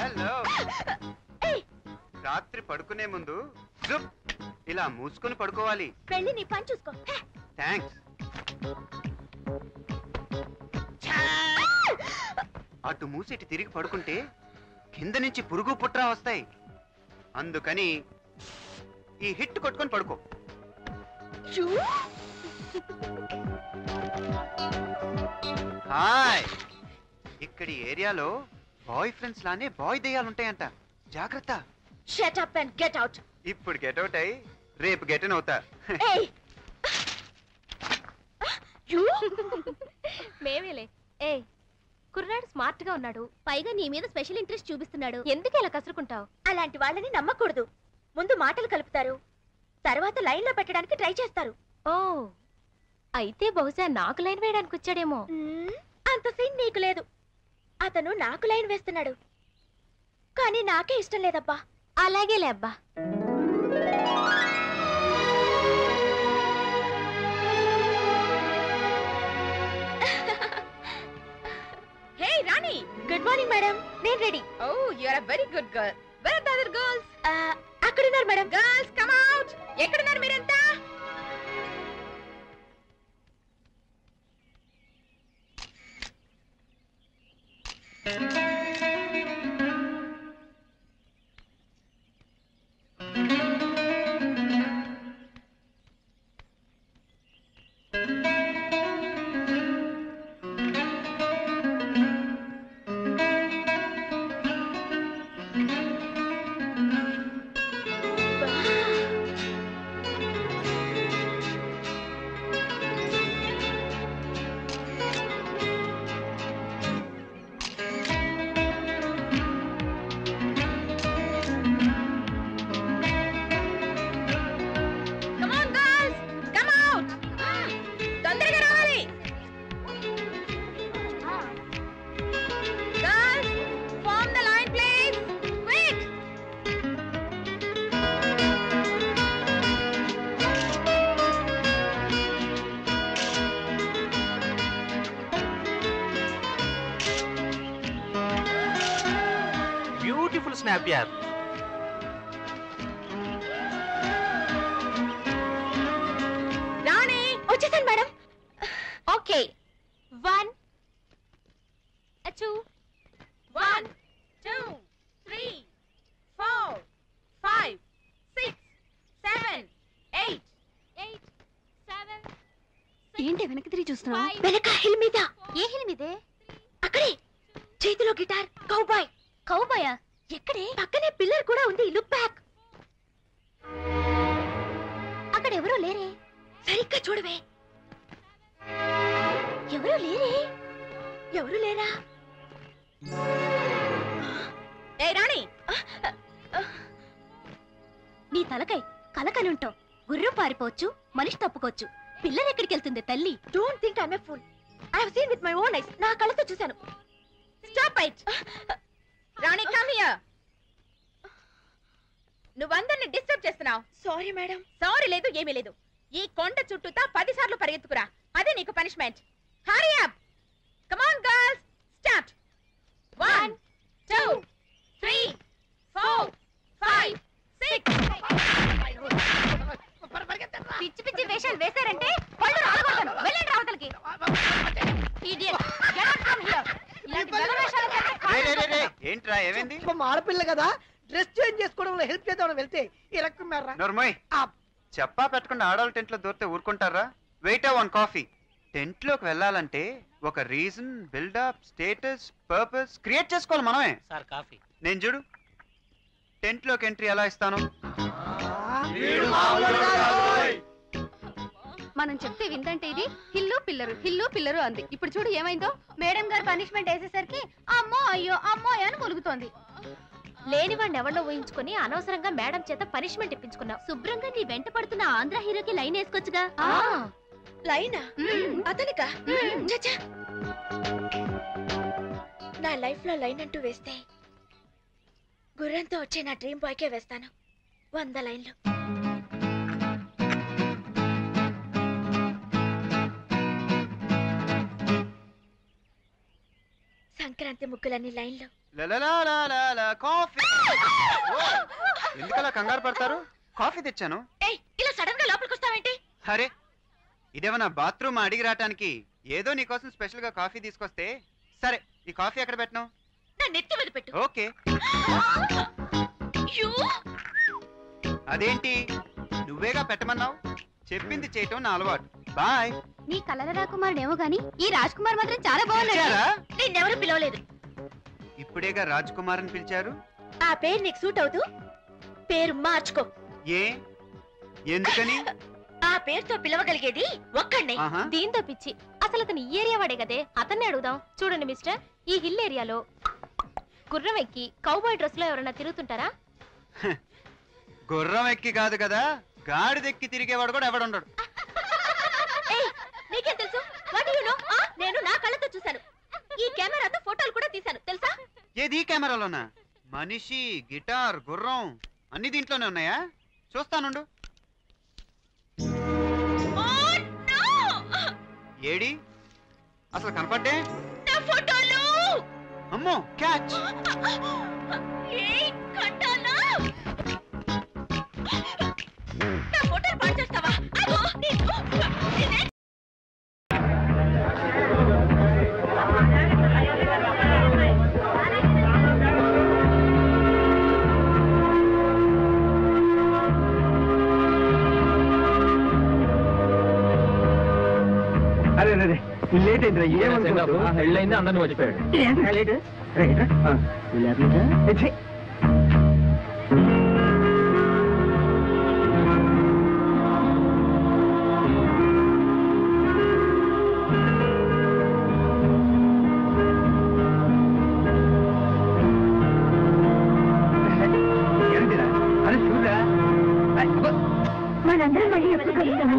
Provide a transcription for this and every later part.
Hello. రాత్రి పడుకునే ముందు ఇలా మూసుకొని పడుకోవాలి. వెళ్ళి నీ పని చూసుకో. థ్యాంక్స్. అటు మూసేటి తిరిగి పడుకుంటే కింద నుంచి పురుగు పుట్రా వస్తాయి. అందుకని ఈ హిట్ కొట్టుకొని పడుకో. హాయ్. ఇక్కడి ఏరియాలో బాయ్ ఫ్రెండ్స్ లానే బాయ్ దయ్యాలుంటాయంట. జాగ్రత్త. Shut up and get out. ఇప్పుడు గెట్ అవుట్ అయి రేపు గెటన్ అవుతా. మేమేలే. ఏ కుర్రాడు స్మార్ట్ గా ఉన్నాడు, పైగా నీ మీద స్పెషల్ ఇంట్రెస్ట్ చూపిస్తున్నాడు. ఎందుకు ఇలా కసురుకుంటావు? అలాంటి వాళ్ళని నమ్మకూడదు. ముందు మాటలు కలుపుతారు, తర్వాత లైన్ లో పెట్టడానికి ట్రై చేస్తారు. ఓ, అయితే బహుశా నాకు లైన్ వేయడానికి వచ్చాడేమో. అంత సీన్ నీకు లేదు. అతను నాకు లైన్ వేస్తున్నాడు, కానీ నాకే ఇష్టం లేదబ్బా. అలాగేలే అబ్బా. Hey Rani, good morning madam. నేను ready. Oh, you are a very good girl. Where are the other girls? అక్కడ ఉన్నారు మేడం. Girls come out. ఎక్కడ ఉన్నారు మీరంతా? snap yaar. Rani, వచ్చేసాను మేడం. ఓకే, 1 2 1 2 3 4 5 6 7 8 8 7. ఏంటి వెనక్కి తిరిగి చూస్తున్నావు? వెనక హిల్ మీద. ఏ హిల్ మీదే? అక్కడే చేతిలో గిటార్. కౌబాయ్. కౌబాయా? ఎక్కడే? పక్కనే పిల్లర్ కూడా ఉంది. Look back. అక్కడ ఎవరో లేరే. సరిగ్గా చూడవే. ఎవరూ లేరే. ఎవరు లేరా? ఏ రాణి, నీ తలకై కలకని ఉంటావు. గుర్రం పారిపోవచ్చు, మనిషి తప్పుకోవచ్చు. పిల్లలు ఎక్కడికి వెళ్తుంది తల్లి? Don't think I'm a fool. I have seen with my own eyes. నా కళ్ళతో చూశాను. Stop it. Rani, come here. నువ్వందరిని డిస్టర్బ్ చేస్తున్నావు. Sorry madam. సారీ లేదు, ఏమీ లేదు. ఈ కొండ చుట్టూతా 10 సార్లు పరిగెత్తుకురా. అదే నీకు punishment. Hurry up. Come on girls, start. 1 2 3 4 5 6. పిచ్చి పిచ్చి వేషాలు వేశారంటే పళ్ళు రాలగొడతాను. వెళ్ళండి రావతలకి. Idiot, get out from here. ఇలాంటి వేషాలు రే ఏంట్రా, ఏమైంది? ఆడపిల్ల కదా, డ్రెస్ చేంజ్ చేసుకోవడంలో హెల్ప్ చేద్దామని వెళ్తే ఈ రకం నోర్మోయ్, చెప్పా పెట్టకుండా ఆడవాళ్ళ టెంట్ లో దూరితే ఊరుకుంటారా? Wait one coffee. టెంట్ లోకి వెళ్ళాలంటే ఒక reason, build up, status, purpose create చేసుకోవాలి మనమే. Sir coffee. నేను చూడు టెంట్ లోకి ఎంట్రీ ఎలా ఇస్తాను. మనం చెప్తే విందంటే ఇది హిల్లు పిల్లరు అంది. ఇప్పుడు చూడు ఏమైందో. మేడం గారు పనిష్మెంట్ వేసేసరికి అమ్మో అయ్యో అమ్మో అని ములుగుతోంది. లేనివాడిని ఎవరిలో ఊహించుకుని అనవసరంగా మేడం చేత పనిష్మెంట్ ఇప్పించుకున్నావు. శుభ్రంగా నీ వెంట పడుతున్న ఆంధ్ర హీరోకి లైన్ వేసుకోవచ్చుగా. లైనా? అతనికా? నా లైఫ్ లో లైన్ అంటూ వేస్తే గుర్రంతో వచ్చే నా డ్రీమ్ బాయ్ కే వేస్తాను 100 లైన్లు. సంక్రాంతి ముగ్గులన్నీ లైన్లో. కాఫీ. ఎందుకలా కంగారు పడతారు? కాఫీ తెచ్చాను. ఇలా సడన్ గా లోపలికి వస్తావేంటి? అరే ఇదేమన్నా బాత్రూమ్ అడిగి రావటానికి? ఏదో నీకోసం స్పెషల్ గా కాఫీ తీసుకొస్తే. సరే ఈ కాఫీ ఎక్కడ పెట్టను? నా నెత్తి మీద పెట్టు. ఓకే. అదేంటి నువ్వేగా పెట్టమన్నావు? చెప్పింది చేయటం నా అలవాటు. బాయ్. నీ కలల రాకుమారుడు ఏమో గాని ఈ రాజ్ కుమార్ మాత్రం చాలా బాగున్నాడు. నిన్నెవరు పిలవలేదు. ఇప్పుడేగా రాజ్ కుమార్ అని పిలిచారు. ఆ పేరు నీకు సూట్ అవుతూ పేరు మార్చుకో. ఏ ఎందుకని? ఆ పేరుతో పిలవగలిగేది ఒక్కడే. దీంతో పిచ్చి. అసలు అతను ఈ ఏరియా వాడే కదే. అతన్ని అడుగుదాం. చూడండి మిస్టర్, ఈ హిల్ ఏరియాలో గుర్రం ఎక్కి కౌబాయ్ డ్రెస్ లో ఎవరైనా తిరుగుతుంటారా? గుర్రం ఎక్కి కాదు కదా, గాడిదెక్కి తిరిగేవాడు కూడా ఎవడుండడు. నీకేం తెలుసు? What you know? నేను నా కళ్ళతో చూశాను. ఈ కెమెరాతో ఫోటోలు కూడా తీశాను తెలుసా? ఏది కెమెరాలోనా? మనిషి, గిటార్, గుర్రం అన్ని దీంట్లోనే ఉన్నాయా? చూస్తానుండు. ఏడి అసలు కనపడ్డే? ఫోటోలు. అమ్మో క్యాచ్. ఫోటోలు పాడు చేస్తావా? అరే లేట్ అయింది. పెళ్ళైంది అందరిని వచ్చిపోయాడు. మనందరం మళ్ళీ ఎప్పుడు కలుస్తాము?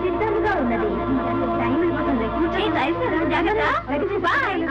సిద్ధంగా ఉన్నది. టైం అయిపోతుంది. జాగ్రత్త. బాయ్.